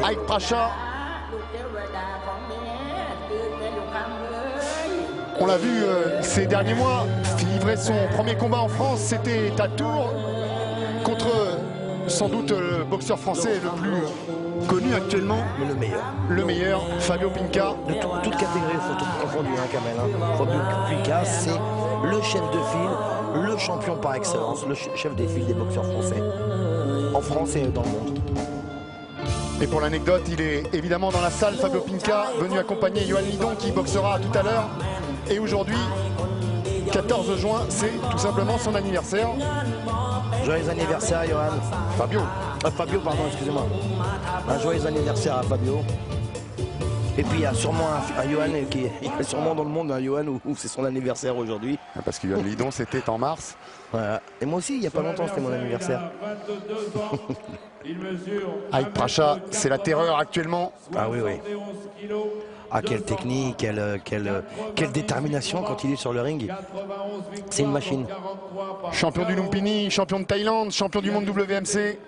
Ike Pracha. On l'a vu ces derniers mois, livrer son premier combat en France, c'était à Tours contre sans doute le boxeur français le plus connu actuellement. Mais le meilleur. Le meilleur, Fabio Pinca. De toute catégorie, il faut tout confondu, hein, Kamel. Hein. Fabio Pinca, c'est le chef de file, le champion par excellence, le chef des files des boxeurs français. En France et dans le monde. Et pour l'anecdote, il est évidemment dans la salle, Fabio Pinca, venu accompagner Yohan Lidon qui boxera tout à l'heure. Et aujourd'hui, 14 juin, c'est tout simplement son anniversaire. Joyeux anniversaire, Yohan. Fabio. Fabio, pardon, excusez-moi. Un joyeux anniversaire à Fabio. Et puis il y a sûrement un Yohan qui est sûrement dans le monde un Yohan où c'est son anniversaire aujourd'hui. Parce que Yohan Lidon, c'était en mars. Voilà. Et moi aussi, il n'y a pas longtemps, c'était mon anniversaire. Ike Pracha, c'est la terreur actuellement. Ah oui, oui. Ah, quelle technique, quelle détermination quand il est sur le ring. C'est une machine. Champion du Lumpini, champion de Thaïlande, champion du monde WMC.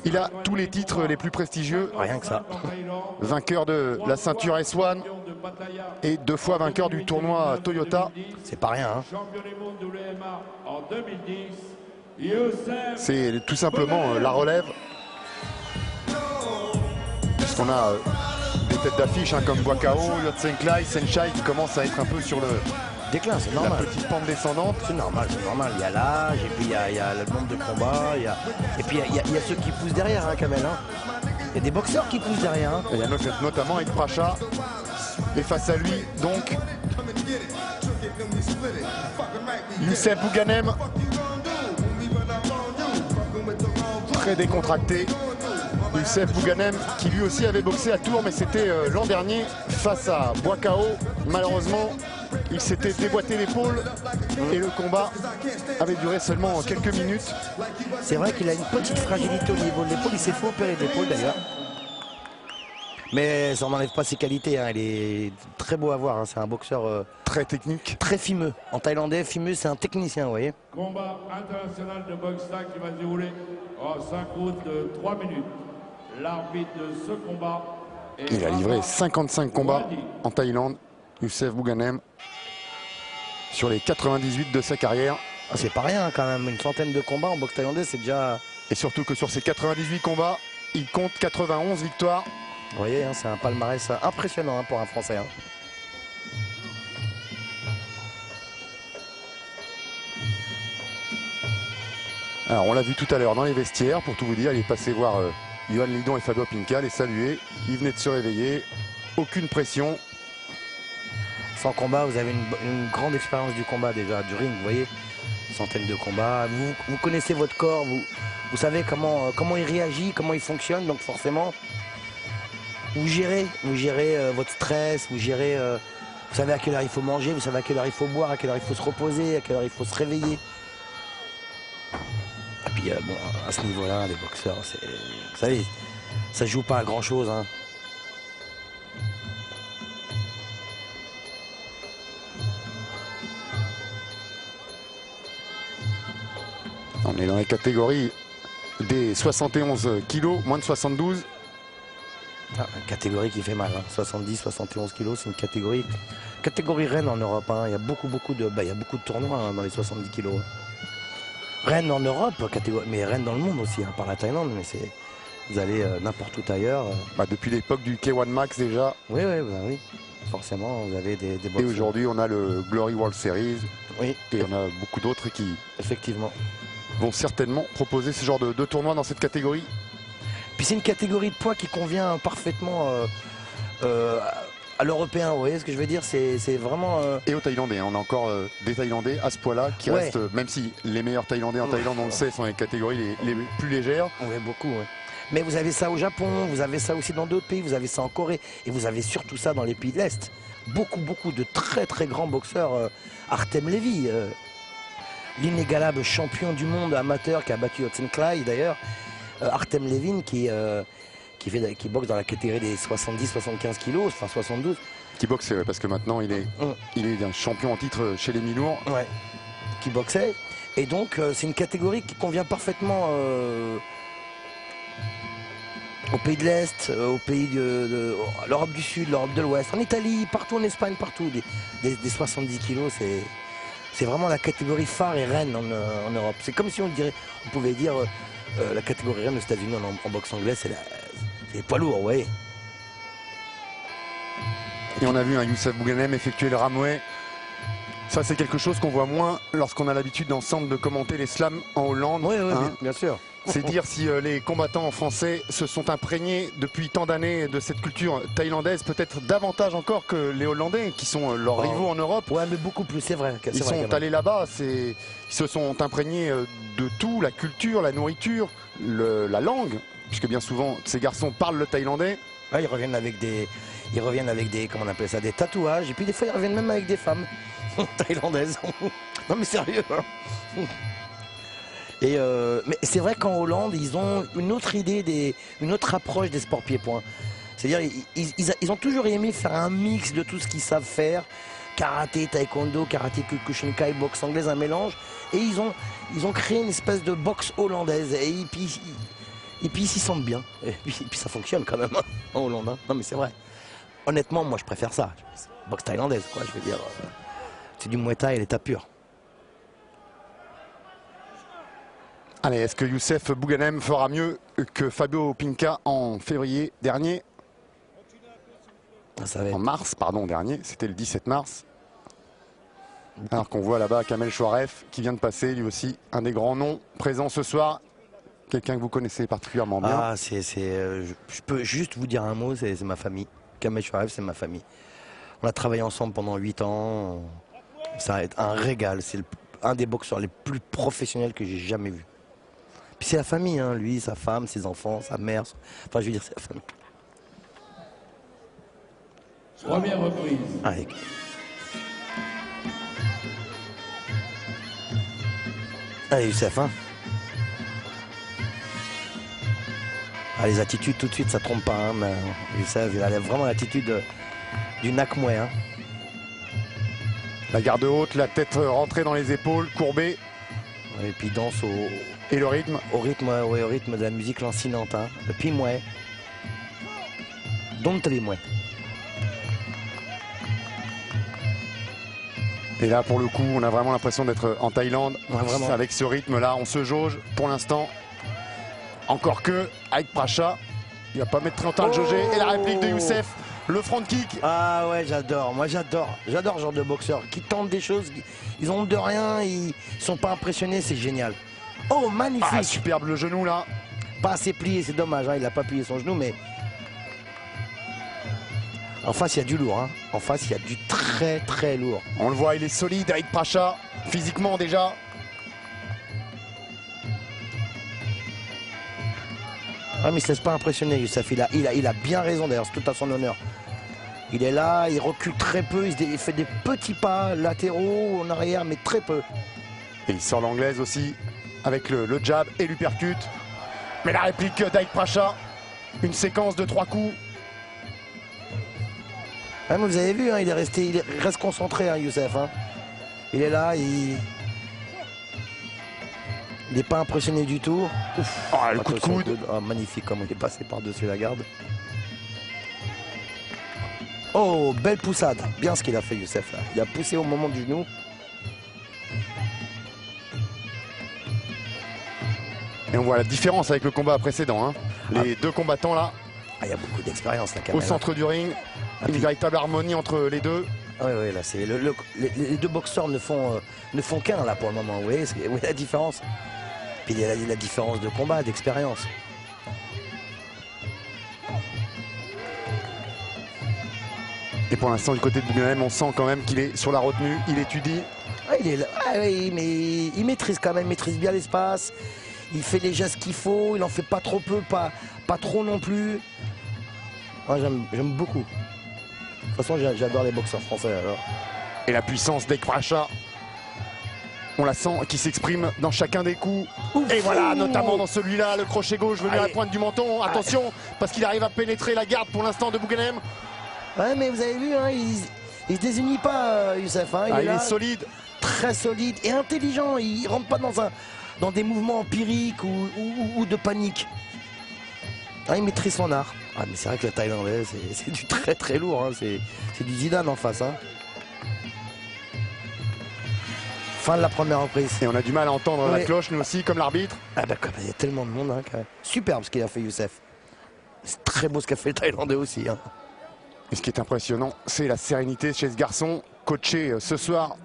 Il a tous les titres les plus prestigieux. Rien que ça. Vainqueur de la ceinture S1 et 2 fois vainqueur du tournoi Toyota. C'est pas rien, hein. C'est tout simplement la relève. Puisqu'on a des têtes d'affiche comme Boakao, Yotsenklai, Senchai qui commencent à être un peu sur le déclin, c'est normal. La petite pente descendante. C'est normal, c'est normal. Il y a l'âge, et puis il y a le nombre de combats, et puis il y a ceux qui poussent derrière, hein, Kamel. Hein. Il y a des boxeurs qui poussent derrière. Hein. Il y a notamment Ike Pracha. Et face à lui, donc, Youssef Bouganem. Très décontracté. Youssef Bouganem qui lui aussi avait boxé à Tours, mais c'était l'an dernier face à Boakao. Malheureusement, il s'était déboîté l'épaule et le combat avait duré seulement quelques minutes. C'est vrai qu'il a une petite fragilité au niveau de l'épaule. Il s'est fait opérer de l'épaule d'ailleurs. Mais ça n'enlève pas ses qualités. Hein. Il est très beau à voir. Hein. C'est un boxeur très technique. Très fimeux. En thaïlandais, fimeux, c'est un technicien, vous voyez. Combat international de boxe qui va se dérouler en 5 rounds de 3 minutes. L'arbitre de ce combat est... Il a livré 55 combats en Thaïlande, Youssef Bouganem, sur les 98 de sa carrière. Ah, c'est pas rien quand même, une centaine de combats en boxe thaïlandais, c'est déjà... Et surtout que sur ces 98 combats, il compte 91 victoires. Vous voyez, hein, c'est un palmarès impressionnant hein, pour un Français. Hein. Alors on l'a vu tout à l'heure dans les vestiaires, pour tout vous dire, il est passé voir Yohan Lidon et Fabio Pinca, les saluer. Il venait de se réveiller, aucune pression. Sans combat, vous avez une grande expérience du combat déjà, du ring, vous voyez. Centaines de combats, vous connaissez votre corps, vous savez comment il réagit, comment il fonctionne, donc forcément, vous gérez votre stress, vous savez à quelle heure il faut manger, vous savez à quelle heure il faut boire, à quelle heure il faut se reposer, à quelle heure il faut se réveiller. Et puis bon, à ce niveau-là, les boxeurs, vous savez, ça joue pas à grand-chose. Hein. On est dans les catégories des 71 kilos, moins de 72. Ah, une catégorie qui fait mal, hein. 70, 71 kilos, c'est une catégorie reine en Europe. Hein. Il y a beaucoup de tournois hein, dans les 70 kilos. Reine en Europe, mais reine dans le monde aussi, hein, par la Thaïlande. Mais vous allez n'importe où ailleurs. Depuis l'époque du K1 Max déjà. Oui, oui. Forcément, vous avez des boxeurs. Et aujourd'hui, on a le Glory World Series. Oui. Et on a beaucoup d'autres qui... Effectivement. Vont certainement proposer ce genre de tournoi dans cette catégorie. Puis c'est une catégorie de poids qui convient parfaitement à l'européen, vous voyez ce que je veux dire, c'est vraiment... Et aux Thaïlandais, on a encore des Thaïlandais à ce poids-là qui restent, même si les meilleurs Thaïlandais en Thaïlande, on le sait, sont les catégories les plus légères. Oui, beaucoup, oui. Mais vous avez ça au Japon, vous avez ça aussi dans d'autres pays, vous avez ça en Corée, et vous avez surtout ça dans les pays de l'Est. Beaucoup de très très grands boxeurs. Artem Levy, l'inégalable champion du monde amateur qui a battu Yotsenklai d'ailleurs. Artem Levin qui boxe dans la catégorie des 70-75 kilos, enfin 72. Qui boxait, parce que maintenant il est un champion en titre chez les mi-lourds. Ouais, qui boxait. Et donc c'est une catégorie qui convient parfaitement Au pays de l'Est, au pays de l'Europe du Sud, l'Europe de l'Ouest, en Italie, partout en Espagne, partout. Des 70 kilos, c'est vraiment la catégorie phare et reine en Europe. C'est comme si on pouvait dire la catégorie reine aux États-Unis en boxe anglaise, c'est les poids lourds, ouais. Et on a vu un Youssef Bouganem effectuer le Ramway. Ça, c'est quelque chose qu'on voit moins lorsqu'on a l'habitude d'ensemble de commenter les slams en Hollande. Oui, hein. bien sûr. C'est dire si les combattants français se sont imprégnés depuis tant d'années de cette culture thaïlandaise, peut-être davantage encore que les Hollandais, qui sont leurs rivaux en Europe. Ouais, mais beaucoup plus, c'est vrai. Ils sont allés là-bas, ils se sont imprégnés de tout, la culture, la nourriture, la langue, puisque bien souvent, ces garçons parlent le thaïlandais. Ouais, ils reviennent avec des, comment on appelle ça, des tatouages, et puis des fois, ils reviennent même avec des femmes thaïlandaises. Non, mais sérieux, hein. Mais c'est vrai qu'en Hollande, ils ont une autre idée, une autre approche des sports pieds-points. C'est-à-dire ils ont toujours aimé faire un mix de tout ce qu'ils savent faire. Karaté, taekwondo, karaté Kyokushinkai, boxe anglaise, un mélange. Et ils ont créé une espèce de boxe hollandaise. Et puis ils s'y sentent bien. Et puis ça fonctionne quand même, hein, en Hollande. Hein. Non mais c'est vrai. Honnêtement, moi je préfère ça. Boxe thaïlandaise, quoi, je veux dire. C'est du Muay Thai à l'état pur. Allez, est-ce que Youssef Bouganem fera mieux que Fabio Pinca en février dernier? En mars, pardon, dernier, c'était le 17 mars. Alors qu'on voit là-bas Kamel Chouaref qui vient de passer, lui aussi, un des grands noms présents ce soir. Quelqu'un que vous connaissez particulièrement bien. Ah, je peux juste vous dire un mot, c'est ma famille. Kamel Chouaref, c'est ma famille. On a travaillé ensemble pendant 8 ans. Ça va être un régal. C'est un des boxeurs les plus professionnels que j'ai jamais vu. Puis c'est la famille, hein, lui, sa femme, ses enfants, sa mère. Enfin, je veux dire, c'est la famille. Première reprise. Allez. Allez, Youssef, hein. Ah, les attitudes, tout de suite, ça trompe pas. Hein, mais Youssef, il a vraiment l'attitude du Nakmoué. Hein. La garde haute, la tête rentrée dans les épaules, courbée. Et puis il danse Et le rythme? Au rythme de la musique lancinante. Hein. Le pimoué. Don't pimoué. Et là, pour le coup, on a vraiment l'impression d'être en Thaïlande. Ouais, avec ce rythme-là, on se jauge pour l'instant. Encore que, avec Pracha, il va pas mettre 30 ans à le jauger. Et la réplique de Youssef, le front kick. Ah ouais, j'adore. Moi, j'adore ce genre de boxeurs qui tentent des choses. Ils ont de rien, ils sont pas impressionnés, c'est génial. Oh, magnifique. Ah, superbe le genou là. Pas assez plié, c'est dommage. Hein, il n'a pas plié son genou, mais en face, il y a du lourd. Hein. En face, il y a du très très lourd. On le voit, il est solide avec Pracha, physiquement déjà. Ah, mais il se laisse pas impressionner, Youssef. Il a bien raison d'ailleurs, c'est tout à son honneur. Il est là, il recule très peu, il fait des petits pas latéraux en arrière, mais très peu. Et il sort l'anglaise aussi, avec le jab et l'uppercut. Mais la réplique d'Aïk Pracha, une séquence de 3 coups. Ah, vous avez vu, hein, il reste concentré, hein, Youssef. Hein. Il est là, il n'est pas impressionné du tout. Ouf. Oh, le coup de coude. Oh, magnifique comme il est passé par-dessus la garde. Oh, belle poussade. Bien ce qu'il a fait, Youssef. Là. Il a poussé au moment du genou. Et on voit la différence avec le combat précédent. Hein. Les deux combattants là. Ah, il y a beaucoup d'expérience là, au centre du ring. Une véritable harmonie entre les deux. Oui, oui, là, c'est les deux boxeurs ne font qu'un là pour le moment. Vous voyez, la différence. Puis il y a la différence de combat, d'expérience. Et pour l'instant, du côté de Bouganem, on sent quand même qu'il est sur la retenue, il étudie. Ah, il est là, oui, mais il maîtrise quand même, il maîtrise bien l'espace. Il fait les gestes qu'il faut, il en fait pas trop peu, pas trop non plus. Ah, j'aime beaucoup. De toute façon, j'adore les boxeurs français alors. Et la puissance d'Aïk Pracha, on la sent qui s'exprime dans chacun des coups. Ouf. Et voilà, notamment dans celui-là, le crochet gauche venu à la pointe du menton. Attention, parce qu'il arrive à pénétrer la garde pour l'instant de Bouganem. Ouais, mais vous avez vu, hein, il se désunit pas, Youssef. Hein, il est solide. Très solide et intelligent. Il rentre pas dans des mouvements empiriques ou de panique. Ah, il maîtrise son art. Ah, mais c'est vrai que le Thaïlandais, c'est du très très lourd. Hein. C'est du Zidane en face. Hein. Fin de la première reprise. Et on a du mal à entendre Ouais. la cloche, nous aussi, comme l'arbitre. Ah bah il y a tellement de monde. Hein, quand même. Superbe ce qu'il a fait Youssef. C'est très beau ce qu'a fait le Thaïlandais aussi. Hein. Et ce qui est impressionnant, c'est la sérénité chez ce garçon, coaché ce soir,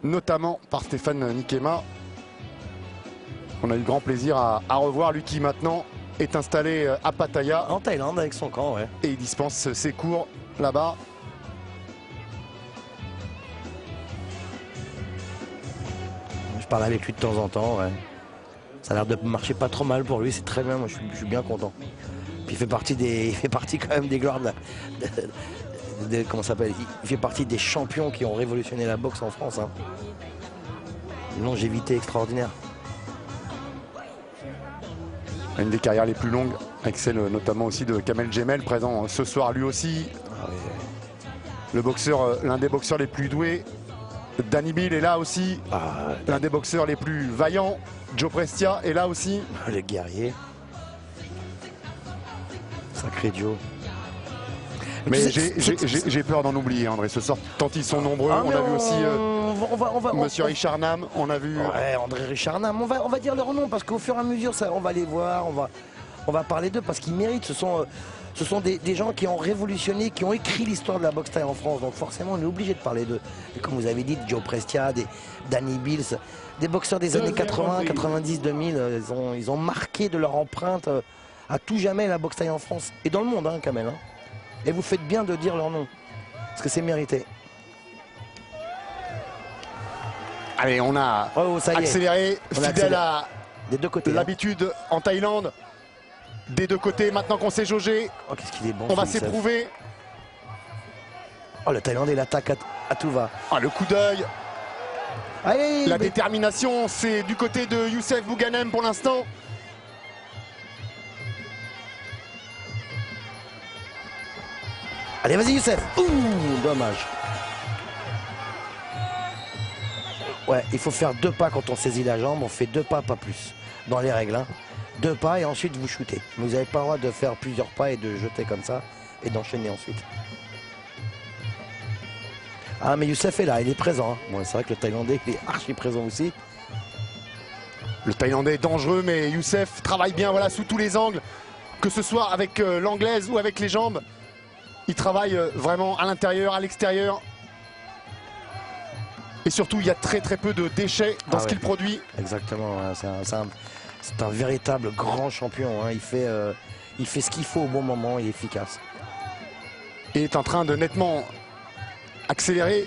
notamment par Stéphane Nikema. On a eu grand plaisir à revoir, lui qui maintenant est installé à Pattaya. En Thaïlande avec son camp, ouais. Et il dispense ses cours là-bas. Je parle avec lui de temps en temps, ouais. Ça a l'air de marcher pas trop mal pour lui, c'est très bien, moi je suis bien content. Puis il fait partie quand même des gloires comment ça s'appelle, il fait partie des champions qui ont révolutionné la boxe en France. Hein. Une longévité extraordinaire. Une des carrières les plus longues, avec celle notamment aussi de Kamel Jemel, présent ce soir lui aussi. Ah oui. Le boxeur, l'un des boxeurs les plus doués. Danny Bill est là aussi. L'un des boxeurs les plus vaillants. Joe Prestia est là aussi. Le guerrier. Sacré Joe. Mais j'ai peur d'en oublier, André, ce soir, tant ils sont nombreux. On a vu aussi Monsieur Richard Nam, on a vu... Ouais, André Richard Nam, on va dire leur nom, parce qu'au fur et à mesure, on va les voir, on va parler d'eux, parce qu'ils méritent. Ce sont des gens qui ont révolutionné, qui ont écrit l'histoire de la boxe thaï en France, donc forcément, on est obligé de parler d'eux. Et comme vous avez dit, Joe Prestia, Danny Bills, des boxeurs des années 80, 90, 2000, ils ont marqué de leur empreinte à tout jamais la boxe thaï en France, et dans le monde, hein, Kamel. Hein. Et vous faites bien de dire leur nom, parce que c'est mérité. Allez, on a accéléré, fidèle à des deux côtés, l'habitude en Thaïlande. Des deux côtés, maintenant qu'on s'est jaugé, oh, qu'est-ce qu'il est bon, on va s'éprouver. Oh, le Thaïlandais, il attaque à tout va. Ah, le coup d'œil. La détermination, c'est du côté de Youssef Bouganem pour l'instant. Allez, vas-y Youssef. Ouh, dommage. Ouais, il faut faire 2 pas quand on saisit la jambe. On fait 2 pas, pas plus. Dans les règles. Hein. 2 pas et ensuite vous shootez. Vous n'avez pas le droit de faire plusieurs pas et de jeter comme ça et d'enchaîner ensuite. Ah, mais Youssef est là, il est présent. Hein. Bon, c'est vrai que le Thaïlandais, il est archi présent aussi. Le Thaïlandais est dangereux, mais Youssef travaille bien, voilà, sous tous les angles. Que ce soit avec l'anglaise ou avec les jambes. Il travaille vraiment à l'intérieur, à l'extérieur. Et surtout, il y a très très peu de déchets dans ce qu'il produit. Exactement, ouais. C'est un véritable grand champion. Hein. Il fait ce qu'il faut au bon moment, il est efficace. Et est en train de nettement accélérer.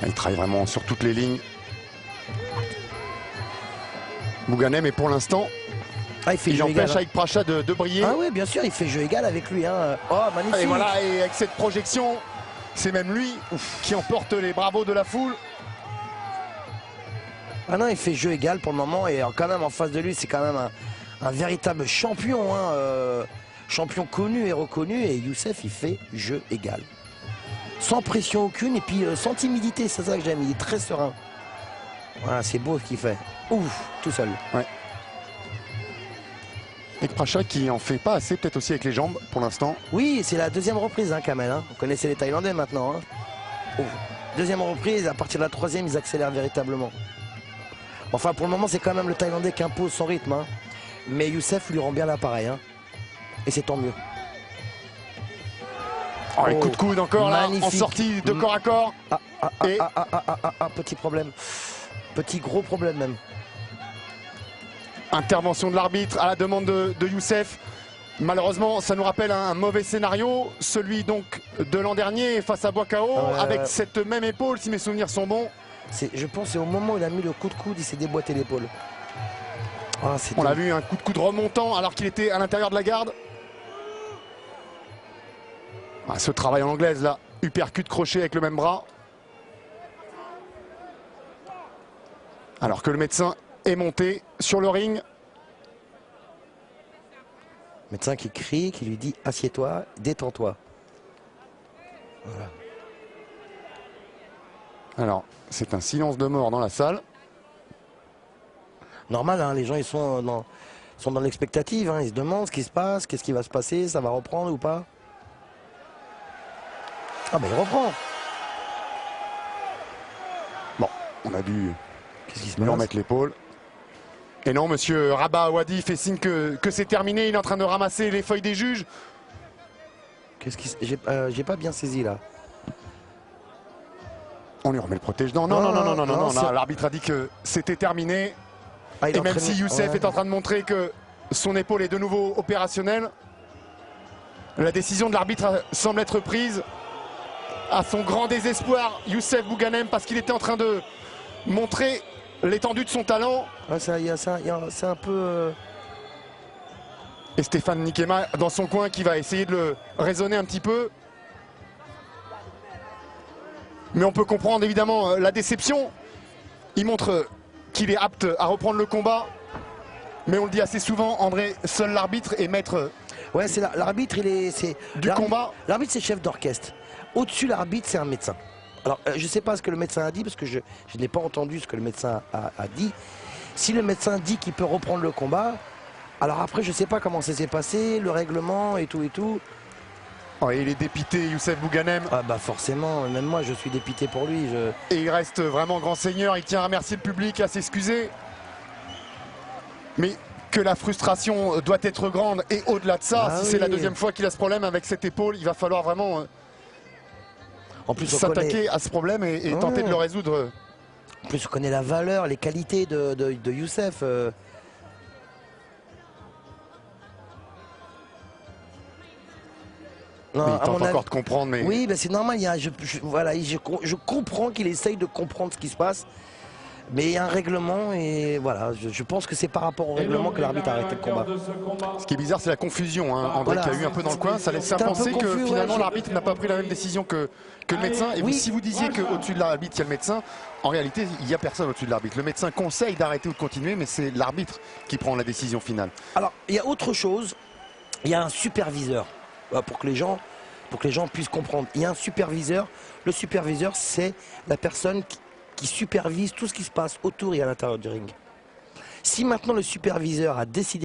Il travaille vraiment sur toutes les lignes. Bouganem, et pour l'instant, il empêche avec Pracha de briller. Ah oui, bien sûr, il fait jeu égal avec lui. Hein. Oh, magnifique. Et voilà, et avec cette projection, c'est même lui qui emporte les bravos de la foule. Ah non, il fait jeu égal pour le moment, et quand même en face de lui, c'est quand même un véritable champion. Hein. Champion connu et reconnu, et Youssef, il fait jeu égal. Sans pression aucune et puis sans timidité, c'est ça que j'aime, il est très serein. Voilà, c'est beau ce qu'il fait. Ouf, tout seul. Ouais. Et Pracha qui en fait pas assez, peut-être aussi avec les jambes pour l'instant. Oui, c'est la 2e reprise, hein, Kamel. Hein. Vous connaissez les Thaïlandais maintenant. Hein. Oh. 2e reprise, à partir de la 3e, ils accélèrent véritablement. Enfin, pour le moment, c'est quand même le Thaïlandais qui impose son rythme. Hein. Mais Youssef lui rend bien l'appareil. Hein. Et c'est tant mieux. Oh, les coups de coude encore magnifique. Là, en sortie de corps à corps. Petit problème. Petit gros problème même. Intervention de l'arbitre à la demande de Youssef. Malheureusement, ça nous rappelle un mauvais scénario. Celui donc de l'an dernier face à Boakao, avec cette même épaule, si mes souvenirs sont bons. Je pense que c'est au moment où il a mis le coup de coude, il s'est déboîté l'épaule. Ah, on a vu un coup de coude remontant alors qu'il était à l'intérieur de la garde. Ah, ce travail en anglaise là, uppercut crochet avec le même bras. Alors que le médecin est monté sur le ring. Médecin qui crie, qui lui dit assieds-toi, détends-toi. Voilà. Alors, c'est un silence de mort dans la salle. Normal, hein, les gens ils sont dans l'expectative, hein, ils se demandent ce qui se passe, qu'est-ce qui va se passer, ça va reprendre ou pas. Ah ben il reprend. Bon, on a dû Qu'est-ce qui se lui passe? remettre l'épaule. Et non, monsieur Rabat Awadi fait signe que c'est terminé. Il est en train de ramasser les feuilles des juges. Qu'est-ce qui j'ai pas bien saisi là. On lui remet le protège-dents. Non, l'arbitre a dit que c'était terminé. Ah, il Et même entraîne- si Youssef ouais. est en train de montrer que son épaule est de nouveau opérationnelle, la décision de l'arbitre semble être prise à son grand désespoir, Youssef Bouganem, parce qu'il était en train de montrer l'étendue de son talent. Ouais, c'est un peu. Et Stéphane Nikema dans son coin qui va essayer de le raisonner un petit peu. Mais on peut comprendre évidemment la déception. Il montre qu'il est apte à reprendre le combat. Mais on le dit assez souvent, André, seul l'arbitre est maître Ouais, c'est l'arbitre, du combat. L'arbitre, c'est chef d'orchestre. Au-dessus, l'arbitre, c'est un médecin. Alors, je ne sais pas ce que le médecin a dit, parce que je n'ai pas entendu ce que le médecin a dit. Si le médecin dit qu'il peut reprendre le combat, alors après, je ne sais pas comment ça s'est passé, le règlement et tout et tout. Oh, il est dépité, Youssef Bouganem. Ah bah forcément, même moi, je suis dépité pour lui. Et il reste vraiment grand seigneur. Il tient à remercier le public, à s'excuser. Mais que la frustration doit être grande. Et au-delà de ça, Ah si oui. c'est la deuxième fois qu'il a ce problème avec cette épaule, il va falloir vraiment En plus, on s'attaquer connaît, à ce problème et Oh. tenter de le résoudre. en plus, on connaît la valeur, les qualités de Youssef. Non, Mais il à tente mon avis- encore de comprendre. Mais Oui, ben c'est normal. Voilà, je comprends qu'il essaye de comprendre ce qui se passe. Mais il y a un règlement et voilà, je pense que c'est par rapport au règlement que l'arbitre a arrêté le combat. ce qui est bizarre, c'est la confusion. Hein. André Voilà. qui a eu un peu dans le coin, ça laisse C'était un peu penser que confus, finalement ouais, l'arbitre n'a pas pris la même décision que le médecin. Et Oui. si vous disiez qu'au-dessus de l'arbitre, il y a le médecin, en réalité, il n'y a personne au-dessus de l'arbitre. Le médecin conseille d'arrêter ou de continuer, mais c'est l'arbitre qui prend la décision finale. Alors, il y a autre chose. Il y a un superviseur pour que les gens puissent comprendre. Il y a un superviseur. Le superviseur, c'est la personne qui supervise tout ce qui se passe autour et à l'intérieur du ring. Si maintenant le superviseur a décidé